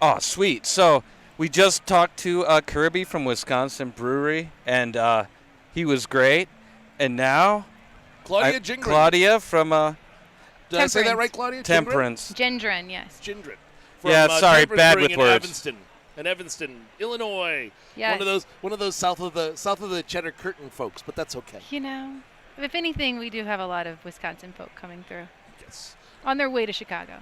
Oh, sweet. So we just talked to Kirby from Wisconsin Brewery, and he was great. And now Claudia Gingrin. Claudia from Did I say that right, Claudia? Temperance. Gendron, yes. Gingrin. Yeah, sorry, Temperance bad Brewing with words. In Evanston, Illinois. Yes. One of those south of the Cheddar Curtain folks, but that's okay. You know, if anything, we do have a lot of Wisconsin folk coming through. Yes. On their way to Chicago.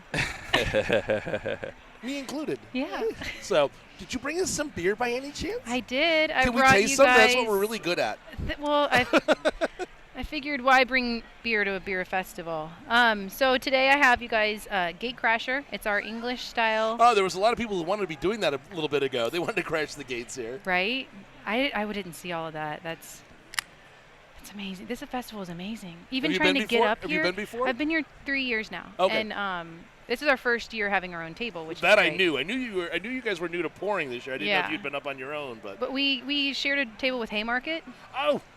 Me included. Yeah. So, did you bring us some beer by any chance? I did. Can we taste some? That's what we're really good at. I figured why bring beer to a beer festival. So today I have you guys Gatecrasher. It's our English style. Oh, there was a lot of people who wanted to be doing that a little bit ago. They wanted to crash the gates here. Right? I didn't see all of that. That's amazing. This festival is amazing. Even trying to get up here. Have you been before? I've been here 3 years now. Okay. And this is our first year having our own table, which that is I great. knew. I knew you guys were new to pouring this year. I didn't know if you'd been up on your own, But we shared a table with Haymarket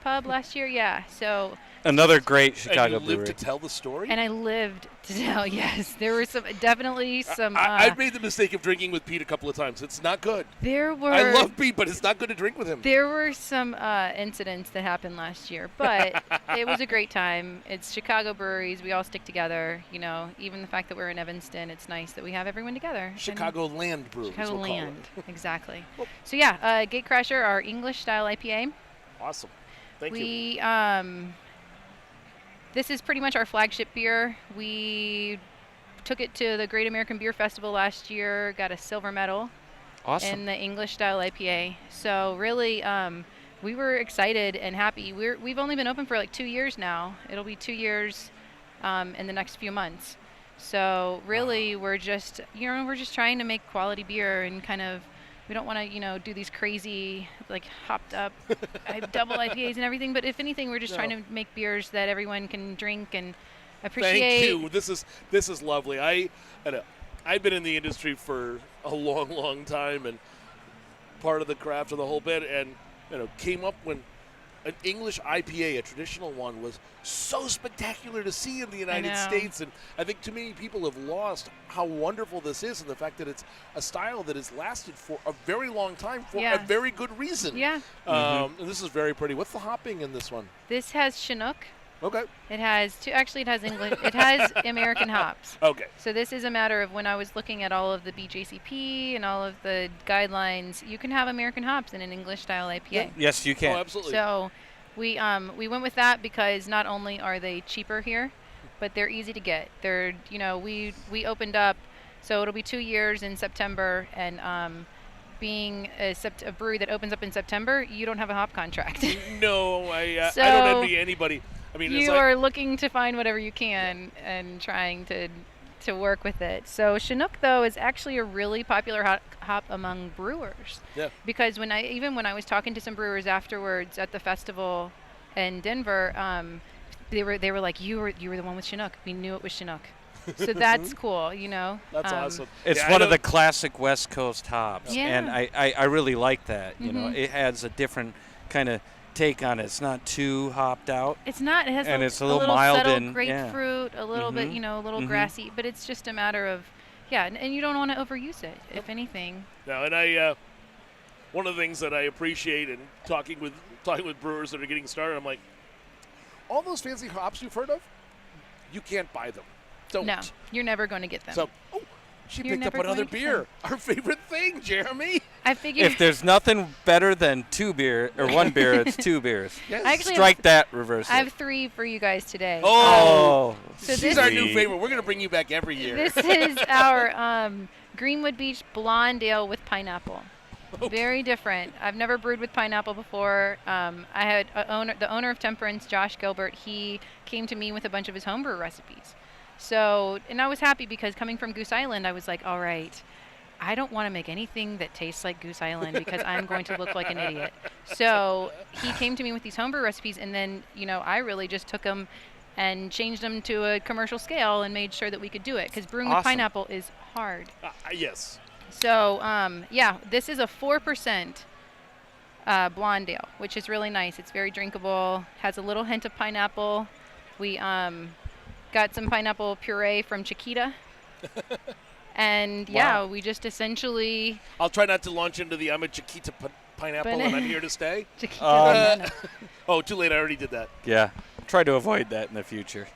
Pub last year. Yeah. So another great Chicago and you brewery. lived to tell the story? And I lived to tell, yes. There were definitely some. I've made the mistake of drinking with Pete a couple of times. It's not good. There were. I love Pete, but it's not good to drink with him. There were some incidents that happened last year, but it was a great time. It's Chicago breweries. We all stick together. You know, even the fact that we're in Evanston, it's nice that we have everyone together. Chicago Land Breweries. Chicago we'll Land, call it. exactly. So yeah, Gatecrasher, our English style IPA. Awesome. Thank you. We this is pretty much our flagship beer. We took it to the Great American Beer Festival last year, got a silver medal in the English style IPA. So really, we were excited and happy. We've only been open for like 2 years now. It'll be 2 years in the next few months. So really, we're just trying to make quality beer and kind of. We don't want to, do these crazy, like, hopped up double IPAs and everything. But if anything, we're just trying to make beers that everyone can drink and appreciate. Thank you. This is lovely. I've been in the industry for a long, long time and part of the craft of the whole bit, and came up when an English IPA, a traditional one, was so spectacular to see in the United States. And I think too many people have lost how wonderful this is and the fact that it's a style that has lasted for a very long time for a very good reason. Yeah. And this is very pretty. What's the hopping in this one? This has Chinook. Okay. It has it has English. It has American hops. Okay. So this is a matter of when I was looking at all of the BJCP and all of the guidelines, you can have American hops in an English style IPA. Yeah. Yes, you can. Oh, absolutely. So we went with that because not only are they cheaper here, but they're easy to get. They're we opened up, so it'll be 2 years in September, and being a brewery that opens up in September, you don't have a hop contract. No, I don't envy anybody. I mean, you are looking to find whatever you can and trying to work with it. So Chinook, though, is actually a really popular hop among brewers. Yeah. Because when I was talking to some brewers afterwards at the festival in Denver, they were like, you were the one with Chinook. We knew it was Chinook. So that's cool, That's awesome. It's one of the classic West Coast hops, Yeah. and I really like that. Mhm. It adds a different kind of take on it. It's not too hopped out. It's not. It has it's a little little mild subtle and grapefruit, a little bit, a little grassy, but it's just a matter of, and you don't want to overuse it, if anything. No, and one of the things that I appreciate in talking with brewers that are getting started, I'm like, all those fancy hops you've heard of, you can't buy them. Don't. No, you're never going to get them. So, she You're picked up never another going to beer. Our favorite thing, Jeremy. I figured if there's nothing better than one beer, it's 2 beers. Yes. Actually, Strike that, reverse I it. have 3 for you guys today. Oh, so she's our new favorite. We're going to bring you back every year. This is our Greenwood Beach Blonde Ale with pineapple. Okay. Very different. I've never brewed with pineapple before. I had the owner of Temperance, Josh Gilbert. He came to me with a bunch of his homebrew recipes. So, and I was happy because coming from Goose Island, I was like, all right, I don't want to make anything that tastes like Goose Island because I'm going to look like an idiot. So he came to me with these homebrew recipes, and then, I really just took them and changed them to a commercial scale and made sure that we could do it because brewing with pineapple is hard. Yes. So, this is a 4% blonde ale, which is really nice. It's very drinkable, has a little hint of pineapple. We got some pineapple puree from Chiquita. And Wow. we just essentially I'll try not to launch into the I'm a Chiquita pineapple and I'm here to stay. Chiquita banana. Oh, too late. I already did that. Yeah. Try to avoid that in the future.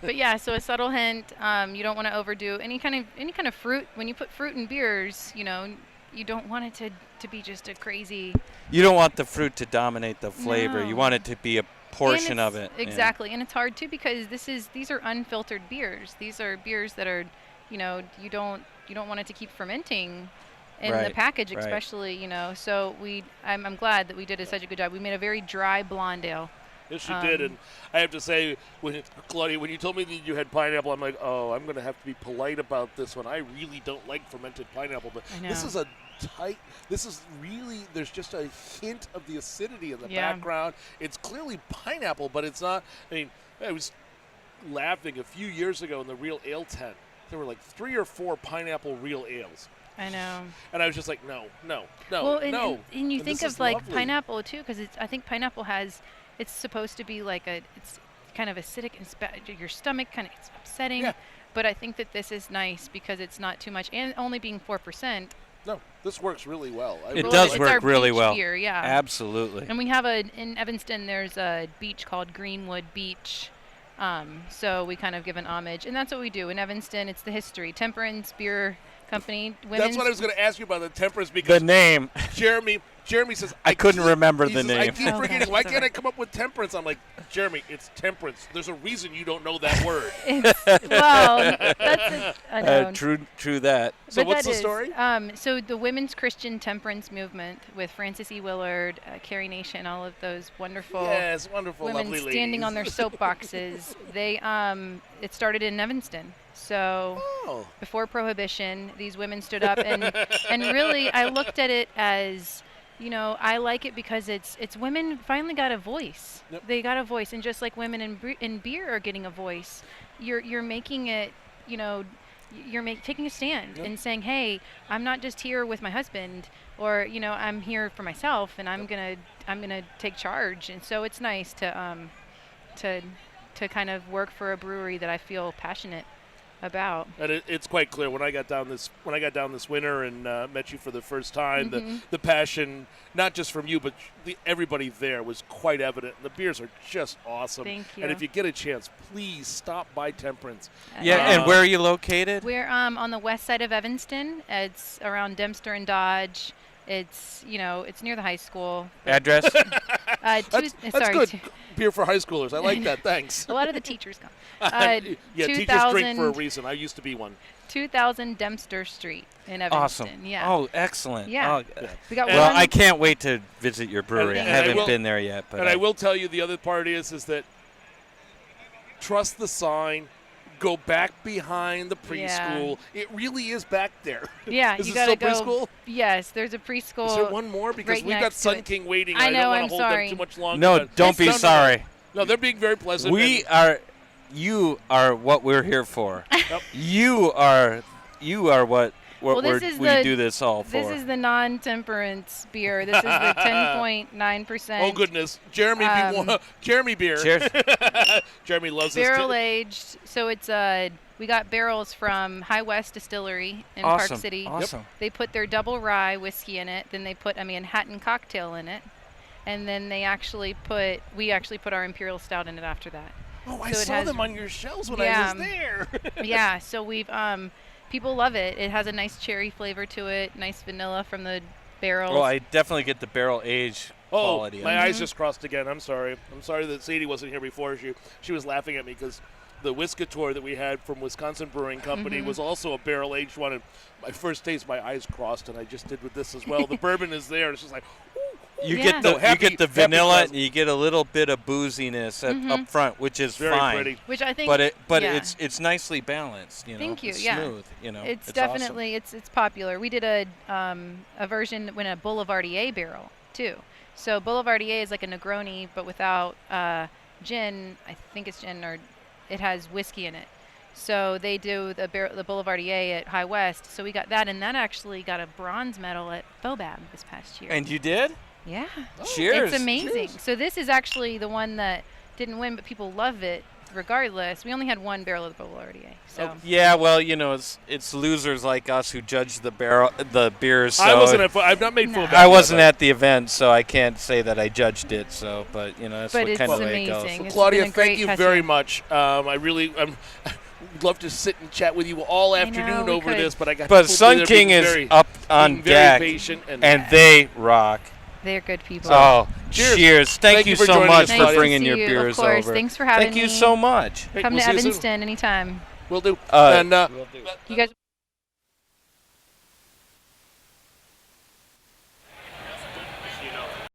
But yeah, so a subtle hint. You don't want to overdo any kind of fruit. When you put fruit in beers, you don't want it to be just a crazy. You don't want the fruit to dominate the flavor. You No. want it to be a portion of it. Exactly, and it's hard too because these are unfiltered beers. These are beers that are, you don't want it to keep fermenting in the Right, package, right. especially. So I'm glad that we did such a good job. We made a very dry blonde ale. Yes, you did. And I have to say, Claudia, when you told me that you had pineapple, I'm like, oh, I'm going to have to be polite about this one. I really don't like fermented pineapple, but I know. this is really, there's just a hint of the acidity in the Yeah. background. It's clearly pineapple, but it's not. I mean, I was laughing a few years ago in the Real Ale tent. There were like 3 or 4 pineapple real ales. I know. And I was just like, no. Well, and you And think this of is like lovely. pineapple too, because I think pineapple it's supposed to be like it's kind of acidic and your stomach it's upsetting. Yeah. But I think that this is nice because it's not too much, and only being 4%. No, this works really well. It Well, does it's work our really beach well. beer, yeah. Absolutely. And we have in Evanston, there's a beach called Greenwood Beach. So we kind of give an homage, and that's what we do in Evanston. It's the history. Temperance Beer Company. That's what I was going to ask you about the temperance because The name. Jeremy says I couldn't remember he the says, I name. keep Okay, forgetting. Why it's can't I alright. come up with temperance? I'm like, Jeremy, it's temperance. There's a reason you don't know that word. Well, that's I know. True that. So But what's that the is, story? So the Women's Christian Temperance Movement with Frances E. Willard, Carrie Nation, all of those wonderful Yes, wonderful, women lovely standing ladies. on their soapboxes. It started in Evanston. So Oh, before Prohibition, these women stood up and really I looked at it as, I like it because it's women finally got a voice. Yep. They got a voice, and just like women in beer are getting a voice, you're making it, taking a stand Yep. and saying, hey, I'm not just here with my husband, or I'm here for myself, and I'm gonna take charge. And so it's nice to kind of work for a brewery that I feel passionate about. and it's quite clear when I got down this winter and met you for the first time. Mhm. The passion, not just from you, but everybody there was quite evident. The beers are just awesome. Thank you. And if you get a chance, please stop by Temperance. Yeah, and where are you located? We're on the west side of Evanston. It's around Dempster and Dodge. It's it's near the high school. Address? That's good. Beer for high schoolers. I like that. Thanks. A lot of the teachers come. Yeah, teachers drink for a 2000 reason. I used to be one. 2000 Dempster Street in Evanston. Awesome. Yeah. Oh, excellent. Yeah. Oh, We got well, one. I can't wait to visit your brewery. I And I haven't will- been there yet, but And I will tell you the other part is that trust the sign. Go back behind the preschool. It really is back there. Yeah, Is you it gotta still go. preschool? Yes, there's a preschool. Is there one more? Because right we've got next to Sun it. King waiting. I and know, I I'm don't want to hold sorry. them too much longer. no, but- don't be No. sorry. No, they're being very pleasant. You are what we're here for. Yep. You are what Well, this is we the- do this all for. This is the non-temperance beer. This is the 10.9%. Oh goodness, Jeremy, Jeremy beer. Cheers. Jeremy loves this. Barrel aged. So it's we got barrels from High West Distillery in Awesome. Park City. Awesome. They put their double rye whiskey in it. Then they put a Manhattan cocktail in it, and then we actually put our imperial stout in it after that. Oh, I So it saw has- them on your shelves when I Yeah. was there. Yeah. So we've people love it. It has a nice cherry flavor to it. Nice vanilla from the barrels. Well, I definitely get the barrel age quality. My of it. eyes just crossed again. I'm sorry. I'm sorry that Sadie wasn't here before. She was laughing at me because the Whiskator that we had from Wisconsin Brewing Company was also a barrel-aged one. And my first taste, my eyes crossed, and I just did with this as well. The bourbon is there. It's just like, You Yeah. get the No, happy- you get the happy vanilla, class- and you get a little bit of booziness up front, which is very fine. pretty. Which I think. But yeah. it's nicely balanced. Thank you, It's yeah. smooth. It's awesome. definitely it's popular. We did a version when a Boulevardier barrel too. So Boulevardier is like a Negroni but without gin. I think it's gin, or it has whiskey in it. So they do the Boulevardier at High West. So we got that, and that actually got a bronze medal at FOBAB this past year. And you did? yeah, Cheers. it's amazing. Cheers. So this is actually the one that didn't win, but people love it. regardless, we only had one barrel of the Boulardier. So Yeah, well, it's losers like us who judge the beers. So I wasn't. I've not made full. No. back I yet, wasn't but- at the event, so I can't say that I judged it. So, but that's But what it's kind of way it goes. amazing. It's Claudia, been a great thank you tattoo. very much. I really would love to sit and chat with you all I know, afternoon we over could. this, but I got. But people Sun there King being is very, up on being very deck, patient and and they rock. They're good people. Oh, Cheers. cheers! Thank you for so joining much us, for Claudia. bringing Nice your to see you, beers of course. over. Thanks for having Thank you me. so much. Hey, Come we'll to see you soon. Evanston anytime. We'll do. Uh, And You guys.